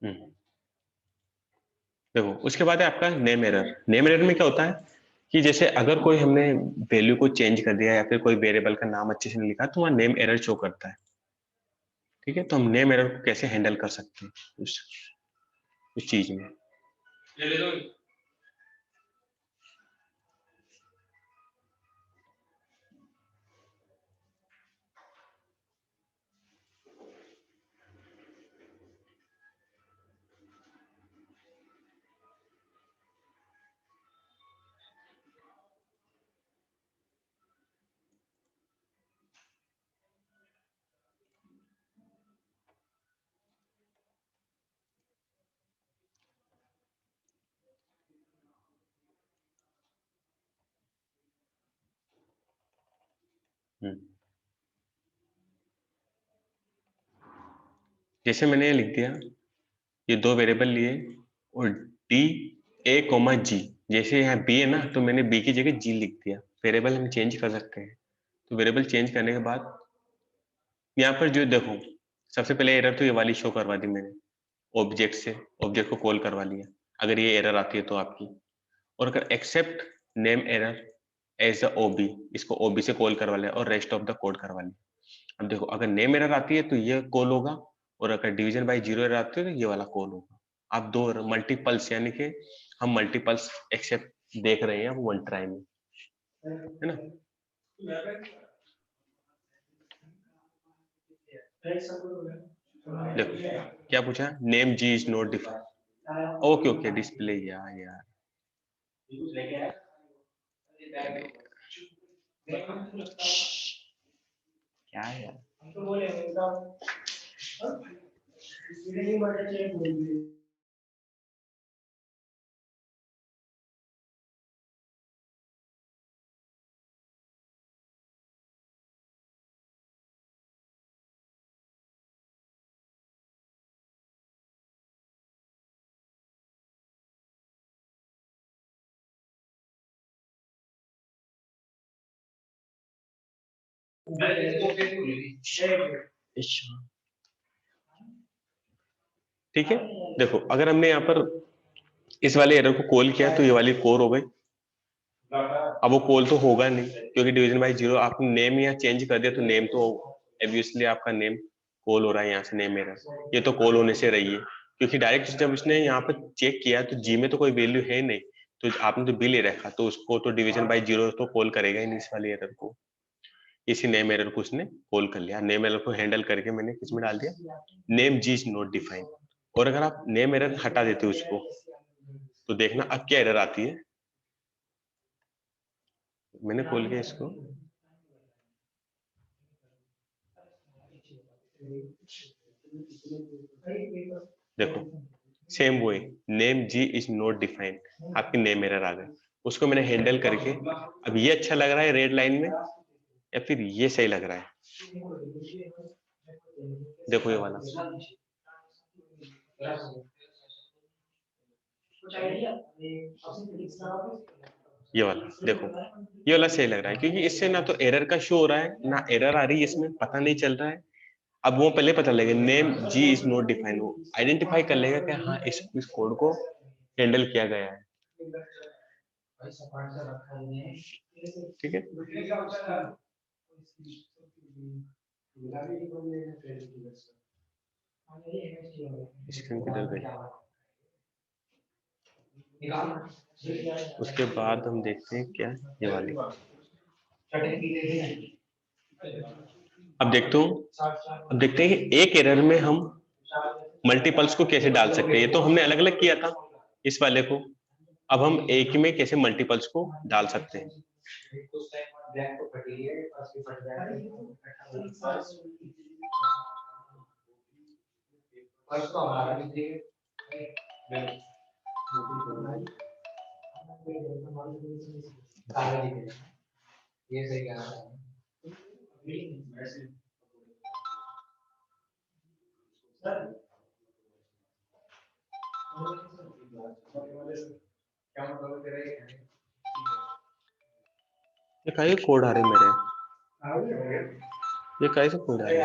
हम्म, देखो उसके बाद है आपका नेम एरर। नेम एरर में क्या होता है कि जैसे अगर कोई हमने वैल्यू को चेंज कर दिया या फिर कोई वेरिएबल का नाम अच्छे से नहीं लिखा तो वहाँ नेम एरर शो करता है। ठीक है, तो हम नेम एरर को कैसे हैंडल कर सकते हैं उस चीज में। हम्म, जैसे मैंने ये लिख दिया, ये दो वेरिएबल लिए और डी ए कोमा जी, जैसे यहाँ बी है ना तो मैंने बी की जगह जी लिख दिया। वेरिएबल हम चेंज कर सकते हैं, तो वेरिएबल चेंज करने के बाद यहाँ पर जो देखो सबसे पहले एरर तो ये वाली शो करवा दी मैंने, ऑब्जेक्ट से ऑब्जेक्ट को कॉल करवा लिया। अगर ये एरर आती है तो आपकी, और अगर accept name error as a OB, इसको ओबी से कॉल करवा लिया और रेस्ट ऑफ द कोड करवा लिया। अब देखो अगर नेम एरर आती है तो ये कॉल होगा, और अगर डिवीजन बाय जीरो एरर आती है तो ये वाला कॉल होगा। आप दो मल्टीपल्स यानी कि हम मल्टीपल्स एक्सेप्ट देख रहे हैं वन ट्राई में, है ना। देखो क्या पूछा, name g is not defined. Okay okay display यार क्या है यार। ठीक है, देखो अगर हमने यहाँ पर इस वाले एरर को कॉल किया तो ये वाली कोर हो गई। अब वो कॉल तो होगा नहीं क्योंकि डिवीजन बाय जीरो आपने नेम या चेंज कर दिया तो नेम तो ऑब्वियसली आपका नेम कॉल हो रहा है यहाँ से नेम एरर, ये तो कॉल होने से रही है क्योंकि डायरेक्ट जब इसने यहाँ पर चेक किया तो जी में तो कोई वैल्यू है नहीं, तो आपने तो बी ले रखा तो उसको तो डिवीजन बाय जीरो तो कॉल करेगा ही नहीं इस वाले एरर को। इसी नेम एरर को उसने कॉल कर लिया। नेम एरर को हैंडल करके मैंने किसमें डाल दिया, name g is not defined. और अगर आप नेम एरर हटा देते हो उसको तो देखना अब क्या एरर आती है। मैंने खोल के इसको, देखो सेम वो है, name g is not defined, आपकी नेम एरर आ गई। उसको मैंने हैंडल करके, अब ये अच्छा लग रहा है रेड लाइन में या फिर ये सही लग रहा है, देखो ये वाला, ये वाला देखो, ये वाला सही लग रहा है क्योंकि इससे ना तो एरर का शो हो रहा है ना एरर आ रही है, इसमें पता नहीं चल रहा है। अब वो पहले पता लगेगा name g is not defined, वो आइडेंटिफाई कर लेगा कि हाँ इस कोड को हैंडल किया गया है। ठीक है, स्क्रीन किधर गई। उसके बाद हम देखते हैं क्या ये वाली, अब देखते हूँ, अब देखते हैं कि एक एरर में हम मल्टीपल्स को कैसे डाल सकते हैं। ये तो हमने अलग अलग किया था इस वाले को, अब हम एक में कैसे मल्टीपल्स को डाल सकते हैं। ये काहे कोड आ रहे मेरे, ये काहे से कोड आ रहे।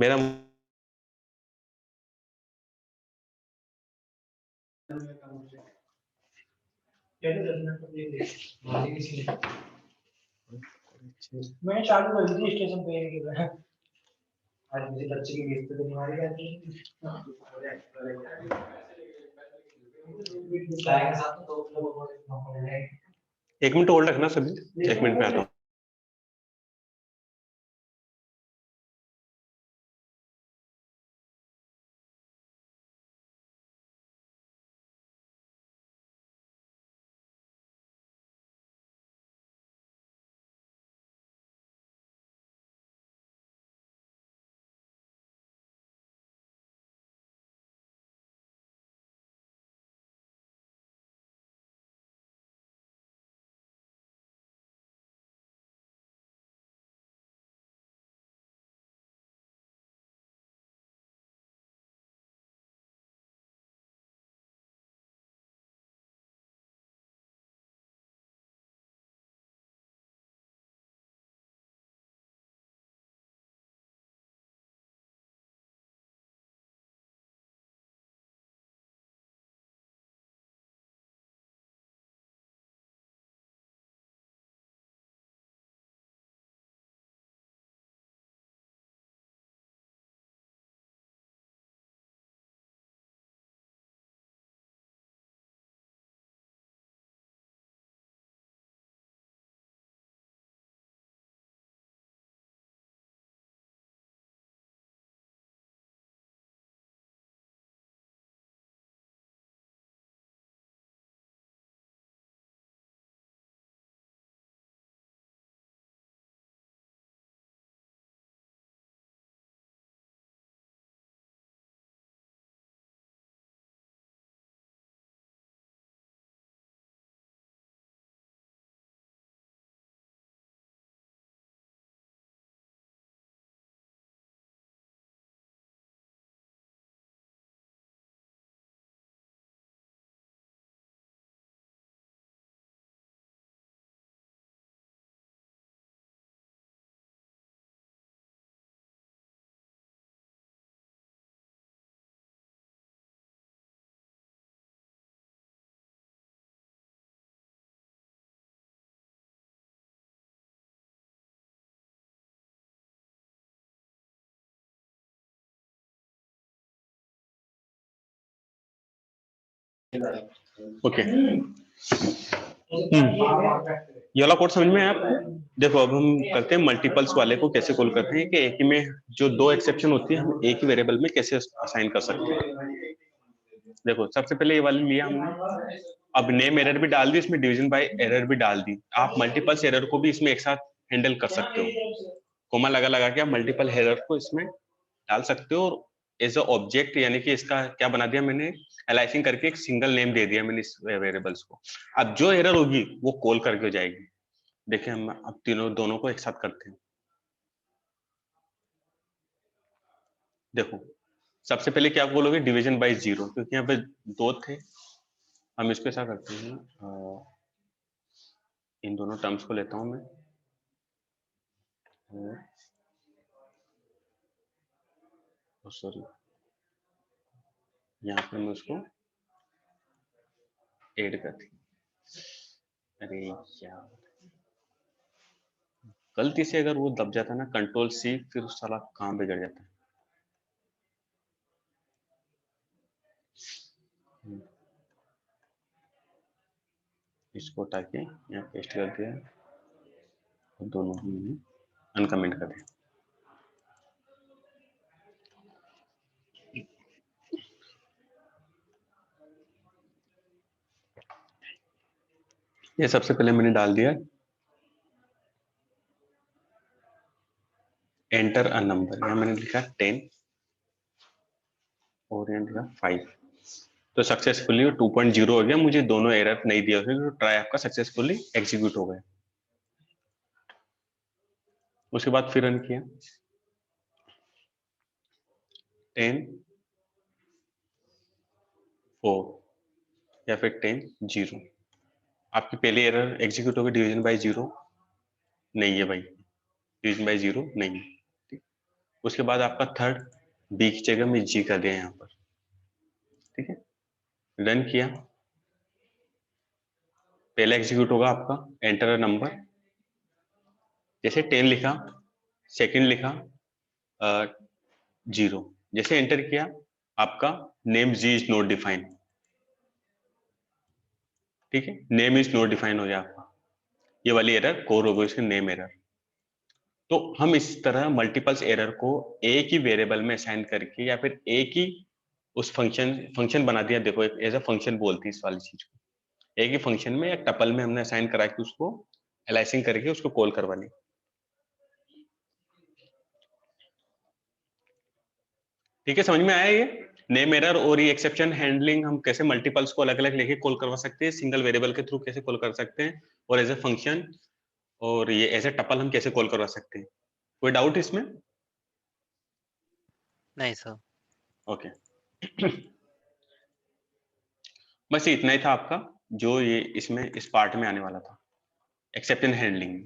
मेरा मैं चालू कर दी स्टेशन पे आज मुझे बच्चे की बेइज्जती करनी वाली रहती है। एक मिनट होल्ड रखना सभी, 1 मिनट में आता हूँ। ओके, ये वाला कोड समझ में आया आपको? देखो अब हम करते हैं मल्टीपल्स वाले को कैसे कॉल करते हैं कि एक ही में जो दो एक्सेप्शन होती है हम एक ही वेरिएबल में कैसे असाइन कर सकते हैं। देखो सबसे पहले ये वाली लिया हमने, अब नेम एरर भी डाल दी, इसमें डिवीजन बाय एरर भी डाल दी। आप मल्टीपल्स एरर को भी इसमें एक साथ हैंडल कर सकते हो, कोमा लगा लगा के आप मल्टीपल एरर को इसमें डाल सकते हो। और एज अ ऑब्जेक्ट यानी कि इसका क्या बना दिया मैंने, एलाइसिंग करके एक सिंगल नेम दे दिया मैंने इस वेरिएबल्स को। अब जो एरर होगी वो कॉल करके हो जाएगी। देखिए हम अब तीनों दोनों को एक साथ करते हैं। देखो सबसे पहले क्या बोलोगे, डिवीजन बाय जीरो, क्योंकि यहाँ पे दो थे। हम इसको ऐसा करते हैं, इन दोनों टर्म्स को लेता हूं मैं, सॉरी यहाँ पे मैं उसको ऐड करती हूँ। अरे यार गलती से अगर वो दब जाता ना कंट्रोल सी, फिर साला काम बिगड़ जाता है। इसको उठा के यहाँ पेस्ट कर दिया और दोनों ही अनकमेंट कर दिया। ये सबसे पहले मैंने डाल दिया एंटर अ नंबर, यहाँ मैंने लिखा 10 और यहाँ लिखा 5। तो सक्सेसफुली 2.0 हो गया, मुझे दोनों एरर नहीं दिया, तो ट्राई आपका सक्सेसफुली एग्जीक्यूट हो गया। उसके बाद फिर रन किया 10 4 या फिर 10 0। आपकी पहली एरर एग्जीक्यूट हो गई, डिवीजन बाय जीरो नहीं है भाई, डिवीजन बाय जीरो नहीं है। उसके बाद आपका थर्ड बी की जगह में जी कर दिया यहाँ पर, ठीक है। रन किया, पहला एग्जीक्यूट होगा आपका एंटर अ नंबर, जैसे 10 लिखा, सेकंड लिखा 0, जैसे एंटर किया आपका name g is not defined, ठीक है, नेम इज नॉट डिफाइंड हो गया आपका, ये वाली एरर कोर हो गई उसकी नेम एरर। तो हम इस तरह मल्टीपल्स एरर को एक ही वेरिएबल में असाइन करके या फिर एक ही उस फंक्शन बना दिया, देखो एक एज अ फंक्शन बोलती है इस वाली चीज को, एक ही फंक्शन में एक टपल में हमने असाइन करा के उसको एलाइसिंग करके उसको कॉल करवा ली। ठीक है, समझ में आया ये नेम एरर और ये एक्सेप्शन हैंडलिंग, हम कैसे मल्टीपल्स को अलग अलग लेके कॉल करवा सकते हैं, सिंगल वेरिएबल के थ्रू कैसे कॉल कर सकते हैं, और एज ए फंक्शन और ये एज ए टपल हम कैसे कॉल करवा सकते हैं। कोई डाउट इसमें? नहीं सर। ओके बस ये इतना ही था आपका जो ये इसमें इस पार्ट में आने वाला था, एक्सेप्शन हैंडलिंग,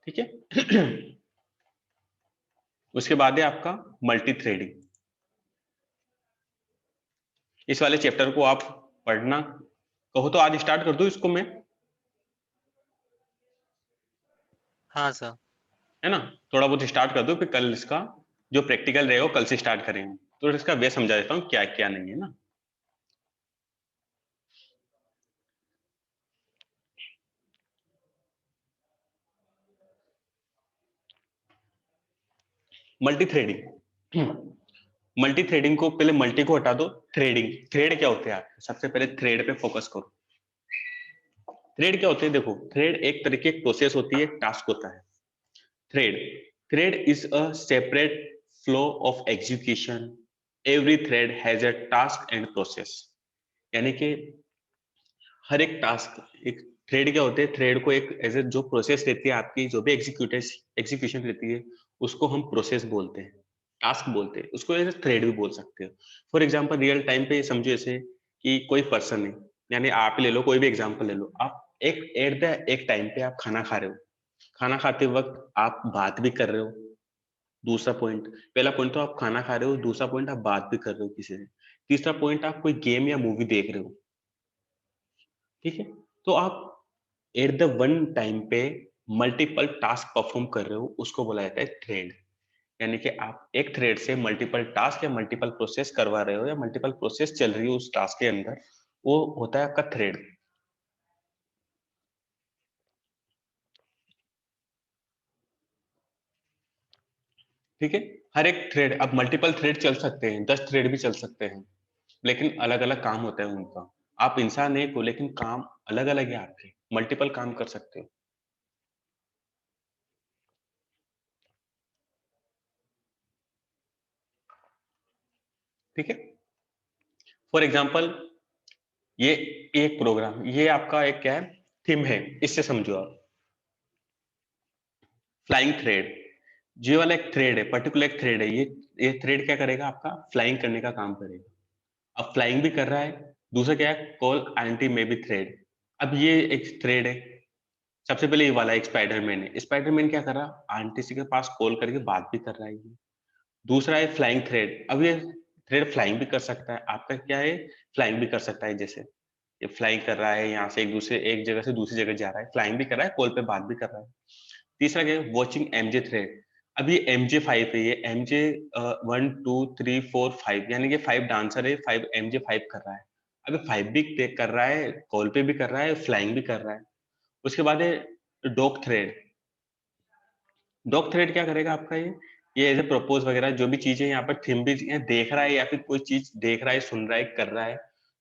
ठीक है उसके बाद है आपका मल्टी थ्रेडिंग। इस वाले चैप्टर को आप पढ़ना कहो तो आज स्टार्ट कर दूं इसको मैं, हाँ सर। है ना, थोड़ा बहुत स्टार्ट कर दूं, फिर कल इसका जो प्रैक्टिकल रहेगा कल से स्टार्ट करेंगे, तो इसका वे समझा देता हूँ क्या क्या नहीं है ना। मल्टी थ्रेडिंग, मल्टी थ्रेडिंग को पहले मल्टी को हटा दो, थ्रेडिंग, थ्रेड क्या होते हैं आप सबसे पहले थ्रेड पे फोकस करो। थ्रेड क्या होते हैं, देखो थ्रेड एक तरीके की प्रोसेस होती है, टास्क होता है। Thread, thread is a separate flow of execution, every thread has a task and process, यानी कि हर एक टास्क, एक थ्रेड क्या होते हैं, थ्रेड को एक एज ए जो प्रोसेस रहती है आपकी, जो भी एग्जीक्यूशन रहती है उसको हम प्रोसेस बोलते हैं, टास्क बोलते हैं, उसको एज ए थ्रेड भी बोल सकते हो। फॉर एग्जांपल रियल टाइम पे समझो ऐसे कि कोई पर्सन है, यानी आप ले लो कोई भी एग्जांपल ले लो, आप एक एट द एक टाइम पे आप खाना खा रहे हो, खाना खाते वक्त आप बात भी कर रहे हो, दूसरा पॉइंट, पहला पॉइंट तो आप खाना खा रहे हो, दूसरा पॉइंट आप बात भी कर रहे हो किसी से, तीसरा पॉइंट आप कोई गेम या मूवी देख रहे हो, ठीक है। तो आप एट द वन टाइम पे मल्टीपल टास्क परफॉर्म कर रहे हो, उसको बोला जाता है थ्रेड, यानी कि आप एक थ्रेड से मल्टीपल टास्क या मल्टीपल प्रोसेस करवा रहे हो या मल्टीपल प्रोसेस चल रही है उस टास्क के अंदर, वो होता है आपका थ्रेड, ठीक है। हर एक थ्रेड, अब मल्टीपल थ्रेड चल सकते हैं, 10 थ्रेड भी चल सकते हैं, लेकिन अलग अलग काम होता है उनका, आप इंसान एक हो लेकिन काम अलग अलग है आपके, मल्टीपल काम कर सकते हो, ठीक है। फॉर एग्जाम्पल ये एक प्रोग्राम, ये आपका एक क्या है, थीम है, इससे समझो आप फ्लाइंग थ्रेड, ये वाला एक थ्रेड है, पर्टिकुलर एक थ्रेड है, ये थ्रेड क्या करेगा, आपका फ्लाइंग करने का काम करेगा, अब फ्लाइंग भी कर रहा है, दूसरा क्या है, call anti may be thread, अब ये एक थ्रेड है, सबसे पहले ये वाला एक स्पाइडरमैन है, स्पाइडरमैन क्या कर रहा, आंटी सी के पास कॉल करके बात भी कर रहा है ये। दूसरा है फ्लाइंग थ्रेड, अब ये थ्रेड फ्लाइंग भी कर सकता है, आपका क्या है, फ्लाइंग भी कर सकता है, जैसे ये फ्लाइंग कर रहा है, यहाँ से एक जगह से दूसरी जगह जा रहा है, फ्लाइंग भी कर रहा है, कॉल पे बात भी कर रहा है। तीसरा क्या है, वॉचिंग एमजे थ्रेड, अब ये MJ5 है, ये MJ 1 2 3 4 5, यानी कि 5 डांसर है, 5 MJ5 कर रहा है, अब 5 भी कर रहा है, कॉल पे भी कर रहा है, फ्लाइंग भी कर रहा है। उसके बाद है डॉग थ्रेड, डॉग थ्रेड क्या करेगा आपका, ये एज ए प्रपोज वगैरह जो भी चीजें यहाँ पर थीम भी देख रहा है, या फिर कोई चीज देख रहा है, सुन रहा है, कर रहा है,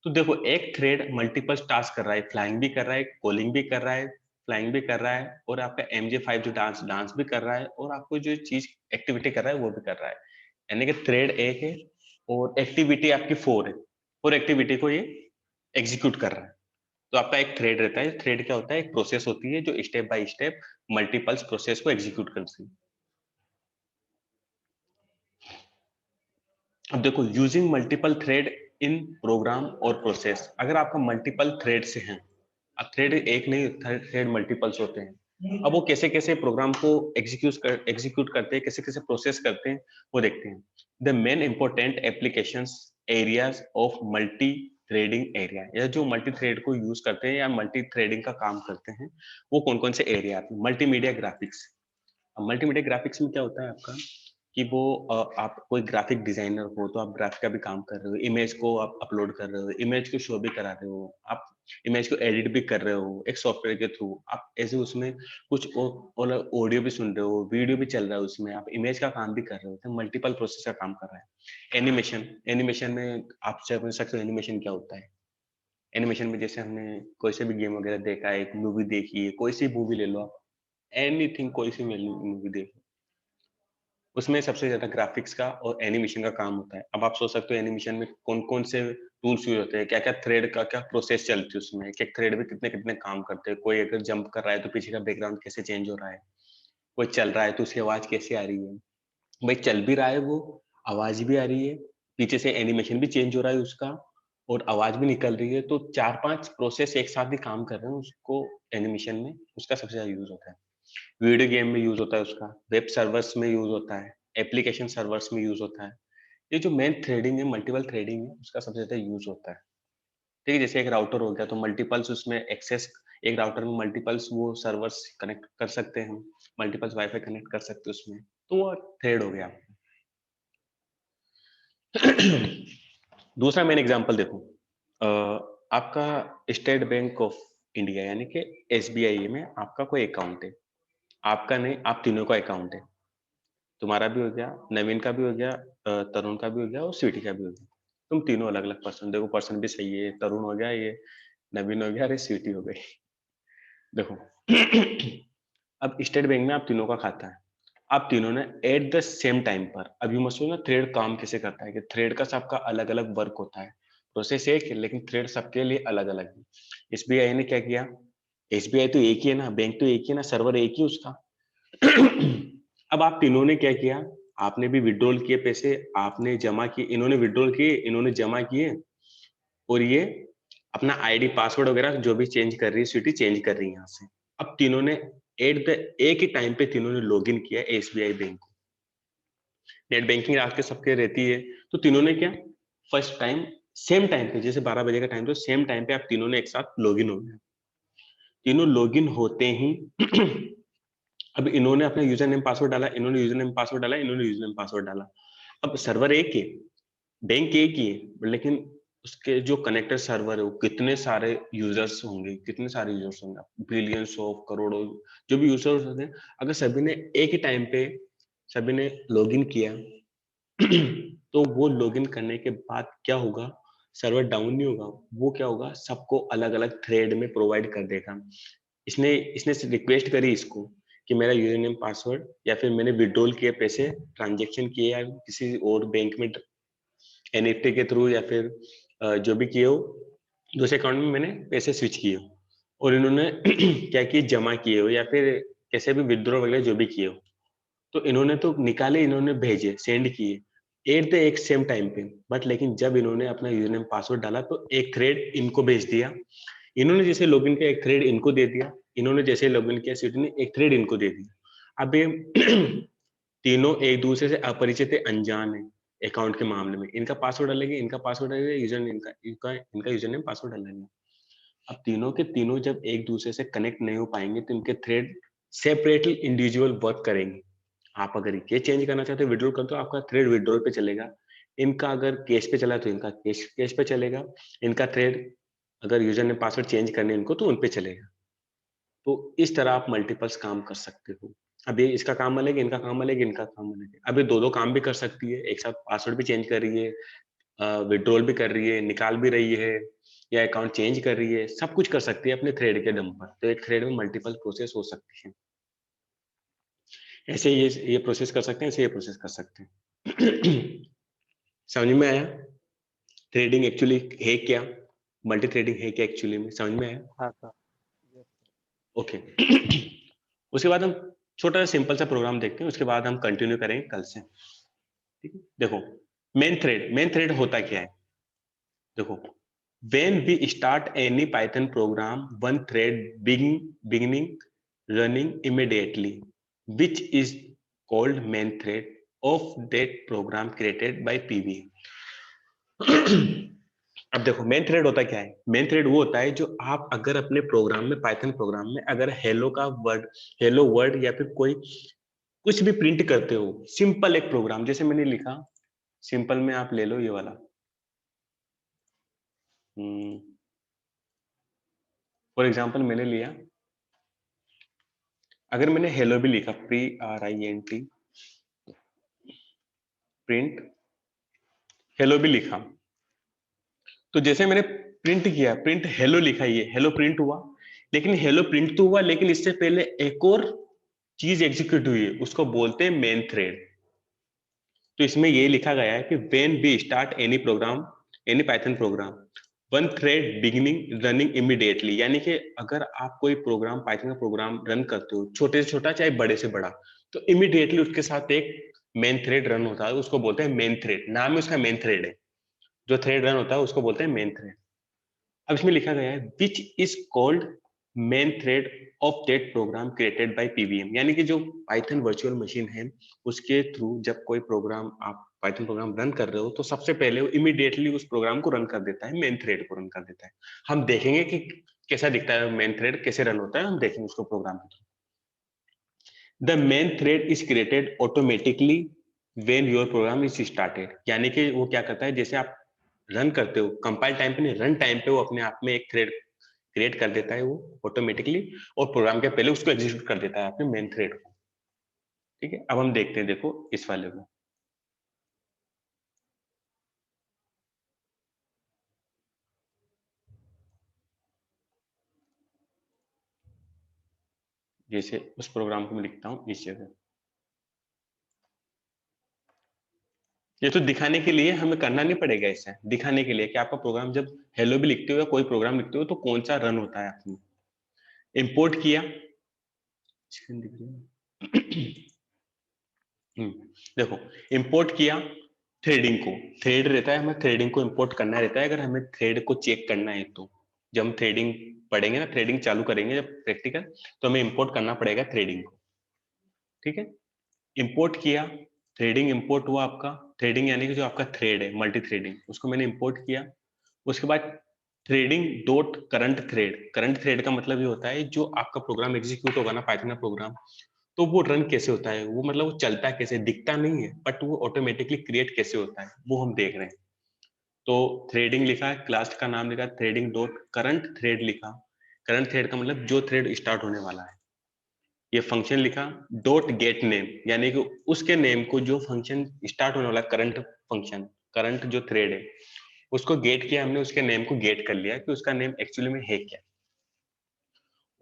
तो देखो एक थ्रेड मल्टीपल टास्क कर रहा है, फ्लाइंग भी कर रहा है, कॉलिंग भी कर रहा है, फ्लाइंग भी कर रहा है, और आपका MJ5 जो डांस भी कर रहा है, और आपको जो चीज एक्टिविटी कर रहा है वो भी कर रहा है, यानी कि थ्रेड एक है और एक्टिविटी आपकी 4 है, और एक्टिविटी को ये एग्जीक्यूट कर रहा है। तो आपका एक थ्रेड रहता है, थ्रेड क्या होता है, एक प्रोसेस होती है जो step by step multiples process को एग्जीक्यूट करती है। अब देखो यूजिंग मल्टीपल थ्रेड इन प्रोग्राम और प्रोसेस, अगर आपका मल्टीपल थ्रेड से हैं, अब थ्रेड एक नहीं, थ्रेड मल्टीपल्स होते हैं, अब वो कैसे कैसे प्रोग्राम को एग्जीक्यूट करते हैं, कैसे कैसे प्रोसेस करते हैं, वो देखते हैं। The main important applications areas of multi threading area, या जो मल्टी थ्रेड को यूज करते हैं या मल्टी थ्रेडिंग का काम करते हैं, वो कौन कौन से एरिया आते हैं? Multimedia graphics. मल्टीमीडिया ग्राफिक्स में क्या होता है आपका कि वो आप कोई ग्राफिक डिजाइनर हो तो आप ग्राफिक का भी काम कर रहे हो, इमेज को आप अपलोड कर रहे हो, इमेज को शो भी करा रहे हो, आप इमेज को एडिट भी कर रहे हो एक सॉफ्टवेयर के थ्रू, आप ऐसे उसमें कुछ ऑडियो भी सुन रहे हो, वीडियो भी चल रहा है उसमें, आप इमेज का काम भी कर रहे हो, तो मल्टीपल प्रोसेस का काम कर रहा है। एनिमेशन, एनिमेशन में आप समझ सकते हो एनिमेशन क्या होता है। एनिमेशन में जैसे हमने कोई से भी गेम वगैरह देखा है, एक मूवी देखी है, कोई सी मूवी ले लो आप, एनीथिंग, कोई सी मूवी देख लो, उसमें सबसे ज्यादा ग्राफिक्स का और एनिमेशन का काम होता है। अब आप सोच सकते हो एनिमेशन में कौन कौन से टूल्स यूज होते हैं, क्या क्या थ्रेड का क्या प्रोसेस चलती है उसमें, एक थ्रेड में कितने कितने काम करते हैं, कोई अगर जंप कर रहा है तो पीछे का बैकग्राउंड कैसे चेंज हो रहा है, कोई चल रहा है तो उसकी आवाज कैसे आ रही है, भाई चल भी रहा है वो, आवाज भी आ रही है, पीछे से एनिमेशन भी चेंज हो रहा है उसका, और आवाज भी निकल रही है, तो 4-5 प्रोसेस एक साथ भी काम कर रहे हैं, उसको एनिमेशन में उसका सबसे ज्यादा यूज होता है। वीडियो गेम में यूज होता है उसका, वेब सर्वर्स में यूज होता है, एप्लीकेशन सर्वर्स में यूज होता है। ये जो मेन थ्रेडिंग है, मल्टीपल थ्रेडिंग है, उसका सबसे ज्यादा यूज होता है। ठीक है, जैसे एक राउटर हो गया तो मल्टीपल्स उसमें एक्सेस, एक राउटर में मल्टीपल्स वो सर्वर्स कनेक्ट कर सकते हैं हम, मल्टीपल्स वाईफाई कनेक्ट कर सकते हैं उसमें, तो वो थ्रेड हो गया। दूसरा मेन एग्जांपल देखो, आपका स्टेट बैंक ऑफ इंडिया यानी कि एसबीआई में आपका कोई अकाउंट है, आपका नहीं, आप तीनों का अकाउंट है, तुम्हारा भी हो गया, नवीन का भी हो गया, तरुण का भी हो गया और स्वीटी का भी हो गया। तुम तीनों अलग अलग पर्सन, देखो पर्सन भी सही है, तरुण हो गया, ये नवीन हो गया, अरे स्वीटी हो गई। देखो अब स्टेट बैंक में आप तीनों का खाता है, आप तीनों ने एट द सेम टाइम पर, अभी मत सोचना थ्रेड काम कैसे करता है, कि थ्रेड का सबका अलग अलग वर्क होता है, प्रोसेस एक है लेकिन थ्रेड सबके लिए अलग अलग है। एसबीआई ने क्या किया, एसबीआई तो एक ही है ना, बैंक तो एक ही है ना, सर्वर एक ही उसका। अब आप तीनों ने क्या किया, आपने भी विड्रॉल किए पैसे, आपने जमा किए, इन्होंने विड्रॉल किए, इन्होंने जमा किए, और ये अपना आईडी पासवर्ड वगैरह जो भी चेंज कर रही है, स्वीटी चेंज कर रही है यहाँ से। अब तीनों ने एट द एक ही टाइम पे तीनों ने लॉगिन किया एसबीआई बैंक को, नेट बैंकिंग आज के सबके रहती है, तो तीनों ने क्या, फर्स्ट टाइम सेम टाइम पे, जैसे 12 बजे का टाइम, तो सेम टाइम पे आप तीनों ने एक साथ लॉगिन हो गए। तीनों लॉगिन होते ही अब इन्होंने अपना यूजर नेम पासवर्ड डाला, इन्होंने यूजर नेम पासवर्ड डाला, इन्होंने यूजर नेम पासवर्ड डाला। अब सर्वर एक है, बैंक एक ही है, लेकिन उसके जो कनेक्टेड सर्वर है वो कितने सारे यूजर्स होंगे, कितने सारे यूजर्स होंगे, बिलियंस ऑफ, करोड़ों, जो भी यूजर्स होते हैं, अगर सभी ने एक ही टाइम पे सभी ने लॉगिन किया तो वो लॉगिन करने के बाद क्या होगा, सर्वर डाउन नहीं होगा, वो क्या होगा, सबको अलग अलग थ्रेड में प्रोवाइड कर देगा। इसने इसने रिक्वेस्ट करी इसको कि मेरा यूजर नेम पासवर्ड, या फिर मैंने विड्रॉल किए पैसे, ट्रांजेक्शन किए, या किसी और बैंक में एनईएफटी के थ्रू, या फिर जो भी किए हो, दूसरे अकाउंट में मैंने पैसे स्विच किए हो, और इन्होंने क्या किए, जमा किए हो, या फिर कैसे भी विड्रॉ वगैरह जो भी किए हो, तो इन्होंने तो निकाले, इन्होंने भेजे, सेंड किए एट द एक सेम टाइम पे, बट लेकिन जब इन्होंने अपना यूजर नेम पासवर्ड डाला तो एक थ्रेड इनको भेज दिया, इन्होंने जैसे लॉगिन किया एक थ्रेड इनको दे दिया, इन्होंने जैसे लॉगिन किया स्वीटी ने एक थ्रेड इनको दे दिया। अब ये तीनों एक दूसरे से अपरिचित है, अनजान है अकाउंट के मामले में, इनका पासवर्ड अलग है, इनका पासवर्ड अलग है, यूजर नेम का इनका यूजर नेम पासवर्ड अलग है। अब तीनों के तीनों जब एक दूसरे से कनेक्ट नहीं हो पाएंगे तो इनके थ्रेड सेपरेटली इंडिविजुअल वर्क करेंगे। आप अगर ये चेंज करना चाहते हो, विड्रॉल कर दो, आपका थ्रेड विड्रॉल पे चलेगा, इनका अगर कैश पे चला तो इनका कैश पे चलेगा, इनका थ्रेड अगर यूजर ने पासवर्ड चेंज करने इनको तो उन पे चलेगा। तो इस तरह आप मल्टीपल्स काम कर सकते हो। अब ये इसका काम अलग है, इनका काम अलग है, इनका काम अलग है, अब ये दो दो काम भी कर सकती है, एक साथ पासवर्ड भी चेंज कर रही है, विड्रॉल भी कर रही है, निकाल भी रही है, या अकाउंट चेंज कर रही है, सब कुछ कर सकती है अपने थ्रेड के दम पर। तो एक थ्रेड में मल्टीपल प्रोसेस हो सकती है, ऐसे ये प्रोसेस कर सकते हैं, ऐसे ये प्रोसेस कर सकते हैं। समझ में आया थ्रेडिंग एक्चुअली है क्या, मल्टी थ्रेडिंग है क्या एक्चुअली में, समझ में आया? हाँ सर। ओके। उसके बाद हम छोटा सा सिंपल सा प्रोग्राम देखते हैं, उसके बाद हम कंटिन्यू करेंगे कल से। ठीक है, देखो मेन थ्रेड होता क्या है, देखो when we start any python program one thread beginning running immediately, which is called main thread of that program created by PV. अब देखो मेन थ्रेड होता क्या है? मेन थ्रेड वो होता है जो आप अगर अपने प्रोग्राम में, पाइथन प्रोग्राम में अगर हेलो वर्ड या फिर कोई कुछ भी प्रिंट करते हो, सिंपल एक प्रोग्राम जैसे मैंने लिखा, सिंपल में आप ले लो ये वाला, फॉर एग्जांपल मैंने लिया, अगर मैंने हेलो भी लिखा, PRINT प्रिंट हेलो भी लिखा, तो जैसे मैंने प्रिंट किया, प्रिंट हेलो लिखा, ये हेलो प्रिंट हुआ, लेकिन हेलो प्रिंट तो हुआ, लेकिन इससे पहले एक और चीज एग्जीक्यूट हुई है, उसको बोलते हैं मेन थ्रेड। तो इसमें ये लिखा गया है कि when we start any program, any Python program, one thread beginning running immediately, यानी कि अगर आप कोई प्रोग्राम, पाइथन का प्रोग्राम रन करते हो, छोटे से छोटा चाहे बड़े से बड़ा, तो इमीडिएटली उसके साथ एक मेन थ्रेड रन होता है, उसको बोलते हैं मेन थ्रेड। नाम है उसका मेन थ्रेड है, जो थ्रेड रन होता है उसको बोलते हैं मेन थ्रेड। अब इसमें लिखा गया है which is called main thread of that program created by PVM, यानी कि जो पाइथन वर्चुअल मशीन है उसके थ्रू जब कोई प्रोग्राम, आप पाइथन प्रोग्राम रन कर रहे हो, तो सबसे पहले वो इमीडिएटली उस प्रोग्राम को रन कर देता है, मेन थ्रेड को रन कर देता है। हम देखेंगे कि कैसा दिखता है मेन थ्रेड, कैसे रन होता है, हम देखेंगे उसको प्रोग्राम के थ्रू। The main thread is created automatically when your program is started, यानी कि वो क्या करता है, जैसे आप रन करते हो, कंपाइल टाइम पे नहीं, रन टाइम पे वो अपने आप में एक थ्रेड क्रिएट कर देता है वो ऑटोमेटिकली, और प्रोग्राम के पहले उसको एग्जीक्यूट कर देता है अपने मेन थ्रेड को। ठीक है, अब हम देखते हैं, देखो इस वाले को, जैसे उस प्रोग्राम को मैं लिखता हूं इस जगह। ये तो दिखाने के लिए हमें करना नहीं पड़ेगा, इसे दिखाने के लिए कि आपका प्रोग्राम जब हेलो भी लिखते हो या कोई प्रोग्राम लिखते हो तो कौन सा रन होता है आपने। इंपोर्ट किया, देखो इंपोर्ट किया थ्रेडिंग को, थ्रेड रहता है, हमें थ्रेडिंग को इंपोर्ट करना रहता है अगर हमें थ्रेड को चेक करना है तो। जब हम थ्रेडिंग पढ़ेंगे ना, थ्रेडिंग चालू करेंगे जब प्रैक्टिकल, तो हमें इंपोर्ट करना पड़ेगा थ्रेडिंग को। ठीक है, इंपोर्ट किया, थ्रेडिंग इंपोर्ट हुआ आपका, थ्रेडिंग यानी कि जो आपका थ्रेड है, मल्टी थ्रेडिंग, उसको मैंने इंपोर्ट किया। उसके बाद threading dot current thread, current thread का मतलब ये होता है जो आपका प्रोग्राम एग्जीक्यूट होगा ना, पाइथन का प्रोग्राम, तो वो रन कैसे होता है, वो मतलब वो चलता कैसे, दिखता नहीं है बट वो ऑटोमेटिकली क्रिएट कैसे होता है वो हम देख रहे हैं। तो थ्रेडिंग लिखा है, क्लास का नाम लिखा थ्रेडिंग डॉट करंट थ्रेड लिखा, करंट थ्रेड का मतलब जो थ्रेड स्टार्ट होने वाला है। ये फंक्शन लिखा डॉट गेट नेम, यानी कि उसके नेम को जो फंक्शन स्टार्ट होने वाला करंट फंक्शन, करंट जो थ्रेड है उसको गेट किया हमने, उसके नेम को गेट कर लिया कि उसका नेम एक्चुअली में है क्या।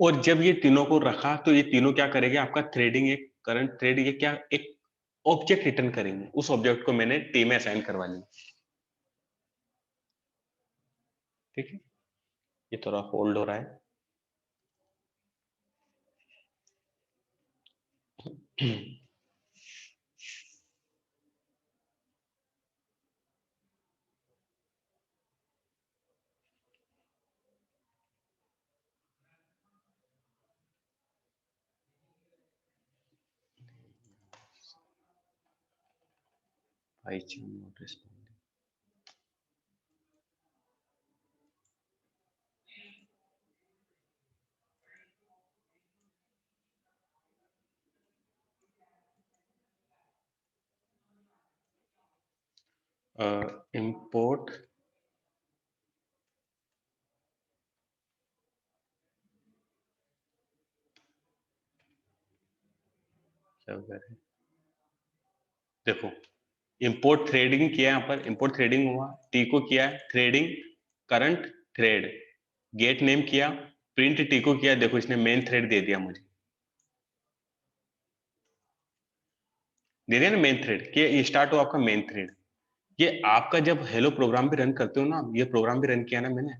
और जब ये तीनों को रखा तो ये तीनों क्या करेंगे, आपका थ्रेडिंग, एक करंट थ्रेड, ये क्या एक ऑब्जेक्ट रिटर्न करेंगे, उस ऑब्जेक्ट को मैंने टी में असाइन करवा लिया। ठीक है, ये थोड़ा होल्ड हो रहा है। भाई नोट रिस्पॉन्ड, इंपोर्ट क्या करें, देखो इंपोर्ट थ्रेडिंग किया, यहाँ पर इंपोर्ट थ्रेडिंग हुआ, टी को किया threading current thread, gate name किया, प्रिंट टी को किया, देखो इसने मेन थ्रेड दे दिया मुझे, दे दिया ना मेन थ्रेड, कि ये स्टार्ट हो आपका मेन थ्रेड। ये आपका जब हेलो प्रोग्राम भी रन करते हो ना, ये प्रोग्राम भी रन किया ना मैंने,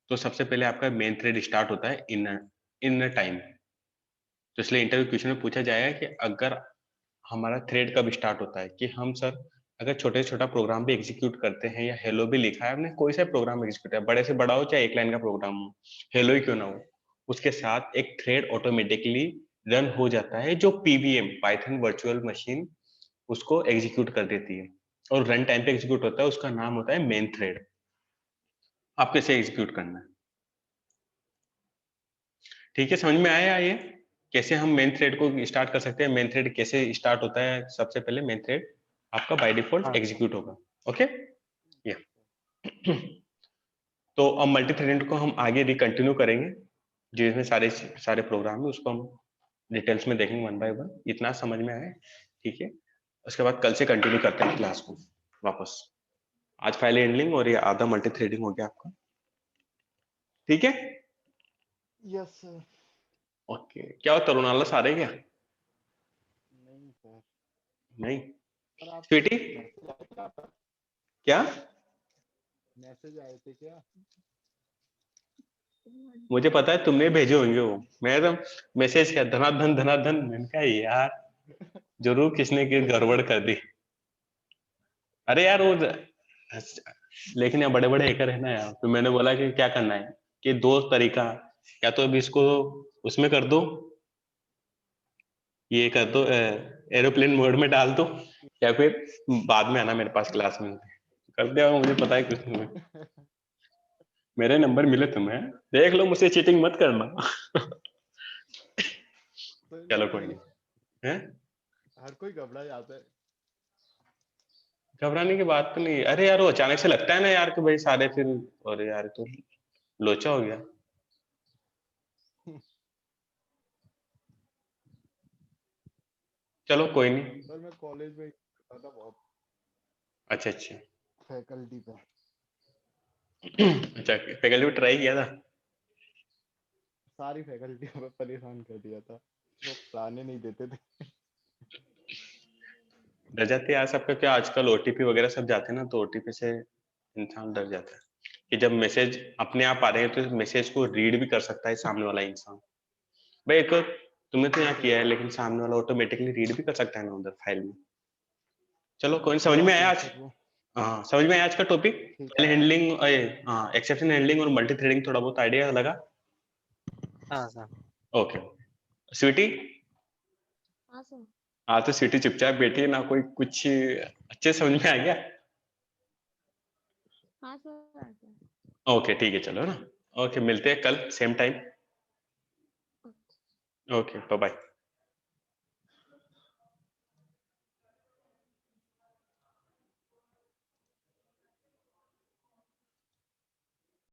तो सबसे पहले आपका मेन थ्रेड स्टार्ट होता है इन टाइम। तो इसलिए इंटरव्यू क्वेश्चन में पूछा जाएगा कि अगर हमारा थ्रेड कब स्टार्ट होता है, कि हम सर अगर छोटे से छोटा प्रोग्राम भी एग्जीक्यूट करते हैं या हेलो भी लिखा है हमने, कोई सा प्रोग्राम एग्जीक्यूट है, बड़े से बड़ा हो चाहे एक लाइन का प्रोग्राम हो, हेलो ही क्यों ना हो, उसके साथ एक थ्रेड ऑटोमेटिकली रन हो जाता है, जो पीवीएम पाइथन वर्चुअल मशीन उसको एग्जीक्यूट कर देती है, और रन टाइम पे एग्जीक्यूट होता है, उसका नाम होता है मेन थ्रेड। आप कैसे एग्जीक्यूट करना है, ठीक है, समझ में आया ये कैसे हम मेन थ्रेड को स्टार्ट कर सकते हैं, मेन थ्रेड कैसे स्टार्ट होता है। सबसे पहले मेन थ्रेड आपका बाय डिफॉल्ट हाँ एग्जीक्यूट होगा, ओके या तो अब मल्टी थ्रेडिंग को हम आगे रिकंटिन्यू करेंगे, जिसमें सारे सारे प्रोग्राम है उसको हम डिटेल्स में देखेंगे वन बाय वन। इतना समझ में आए, ठीक है, उसके बाद कल से कंटिन्यू करते हैं क्लास को वापस। आज फाइल हैंडलिंग और ये आधा मल्टी थ्रेडिंग हो गया आपका, ठीक है। Yes sir. ओके, क्या हो तरुणाला सारे क्या? नहीं सर। नहीं सर आपके स्वीटी मैसेज आए थे आपका? क्या? मैसेज आए थे क्या? मुझे पता है तुमने भेजे होंगे वो, मैं तो मैसेज किया धनाधन धनाधन, मैंने कहा यार जरूर किसने की गड़बड़ कर दी। अरे यार वो लेकिन यहाँ बड़े बड़े हैकर है ना यार, तो मैंने बोला कि क्या करना है, कि दो तरीका, या तो अभी इसको उसमें कर दो, ये कर दो एरोप्लेन मोड में डाल दो, या फिर बाद में आना मेरे पास क्लास में कर दिया। मुझे पता है कुछ नहीं, मेरे नंबर मिले तुम्हें, देख लो, मुझसे चीटिंग मत करना। सर चलो कोई ये नहीं है, हर कोई घबरा जाता है। घबराने की बात तो नहीं। अरे यार वो अचानक से लगता है ना यार कि भाई सारे फिर, और यार तो लोचा हो गया। चलो कोई नहीं। सर मैं कॉलेज में था बहुत अच्छा अच्छा फैकल्टी पे। अच्छा, फैकल्टी में ट्राई किया था? सारी फैकल्टी पे परेशान कर दिया था, वो पढ़ाने नहीं देते थे। डर जाते हैं यार सबका, क्या आजकल ओटीपी वगैरह सब जाते हैं ना, तो ओटीपी से इंसान डर जाता है कि जब मैसेज अपने आप आ रहे हैं तो मैसेज को रीड भी कर सकता है सामने वाला इंसान। भाई एक तुमने तो यहाँ किया है, लेकिन सामने वाला ऑटोमेटिकली रीड भी कर सकता है ना उधर फाइल में। चलो कोई नहीं, समझ में आया हाँ आज? सर वो हाँ समझ में आया आज का टॉपिक, ठीक फाइल हैंडलिंग, हाँ एक्सेप्शन हैंडलिंग और मल्टी थ्रेडिंग, थोड़ा बहुत आइडिया लगा? हाँ सर। ओके स्वीटी, हाँ सर। हाँ तो स्वीटी चुपचाप बैठी है ना, कोई कुछ अच्छे समझ में आ गया? हाँ सर। ओके ठीक है, चलो ना, ओके मिलते हैं कल same time. Okay bye bye.